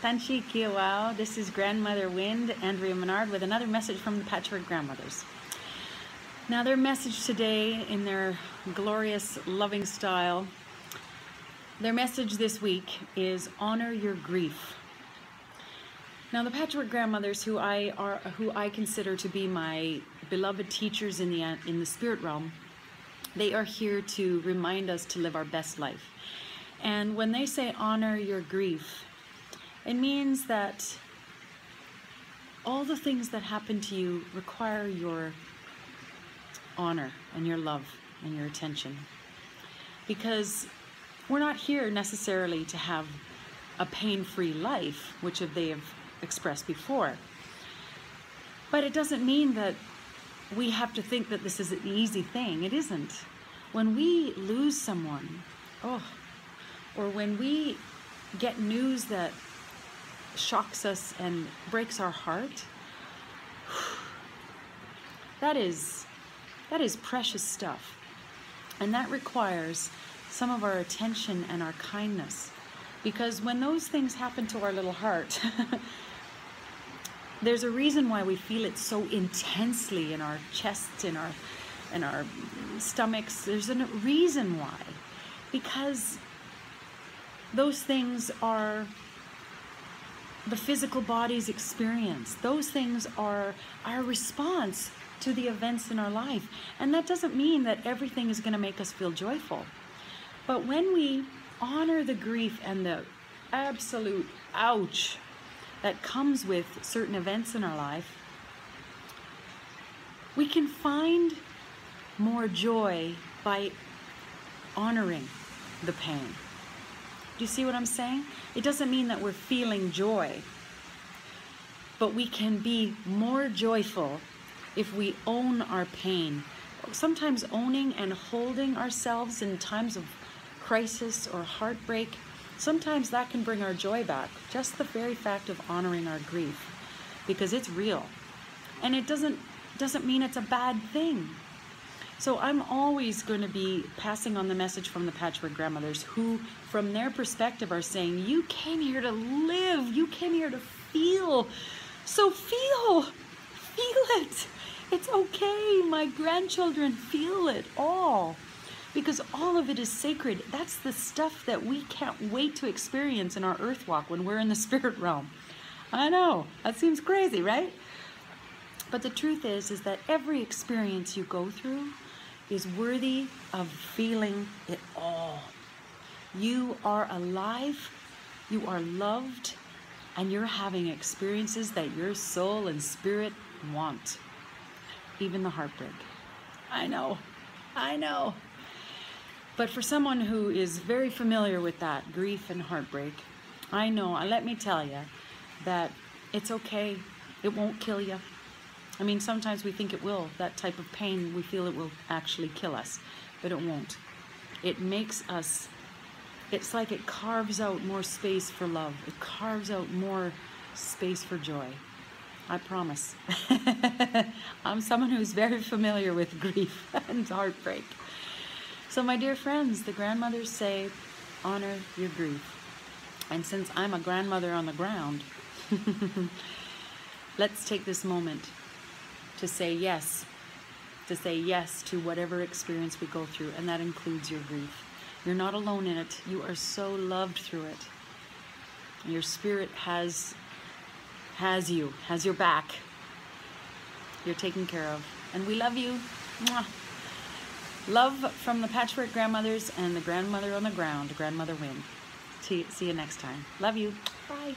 Tanchi Kiawao. This is Grandmother Wind, Andrea Menard, with another message from the Patchwork Grandmothers. Now, their message today, in their glorious, loving style, their message this week is honor your grief. Now, the Patchwork Grandmothers, who I consider to be my beloved teachers in the spirit realm, they are here to remind us to live our best life. And when they say honor your grief, it means that all the things that happen to you require your honor and your love and your attention. Because we're not here necessarily to have a pain-free life, which they have expressed before. But it doesn't mean that we have to think that this is an easy thing. It isn't. When we lose someone, or when we get news that shocks us and breaks our heart, that is precious stuff. And that requires some of our attention and our kindness. Because when those things happen to our little heart, there's a reason why we feel it so intensely in our chests, in our stomachs. There's a reason why. Because those things are the physical body's experience. Those things are our response to the events in our life. And that doesn't mean that everything is going to make us feel joyful. But when we honor the grief and the absolute ouch that comes with certain events in our life, we can find more joy by honoring the pain. Do you see what I'm saying? It doesn't mean that we're feeling joy, but we can be more joyful if we own our pain. Sometimes owning and holding ourselves in times of crisis or heartbreak, sometimes that can bring our joy back. Just the very fact of honoring our grief, because it's real. And it doesn't mean it's a bad thing. So I'm always going to be passing on the message from the Patchwork Grandmothers, who, from their perspective, are saying, you came here to live, you came here to feel. So feel it. It's okay, my grandchildren, feel it all. Because all of it is sacred. That's the stuff that we can't wait to experience in our earth walk when we're in the spirit realm. I know, that seems crazy, right? But the truth is that every experience you go through is worthy of feeling it all. You are alive, you are loved, and you're having experiences that your soul and spirit want. Even the heartbreak. I know. But for someone who is very familiar with that, grief and heartbreak, I know, let me tell you, that it's okay. It won't kill you. I mean, sometimes we think it will. That type of pain, we feel it will actually kill us, but it won't. It makes us, it's like it carves out more space for love. It carves out more space for joy. I promise. I'm someone who's very familiar with grief and heartbreak. So my dear friends, the grandmothers say, honor your grief. And since I'm a grandmother on the ground, let's take this moment to say yes to whatever experience we go through, and that includes your grief. You're not alone in it. You are so loved through it. Your spirit has your back. You're taken care of. And we love you. Mwah. Love from the Patchwork Grandmothers and the grandmother on the ground, Grandmother Wind. See you next time. Love you. Bye.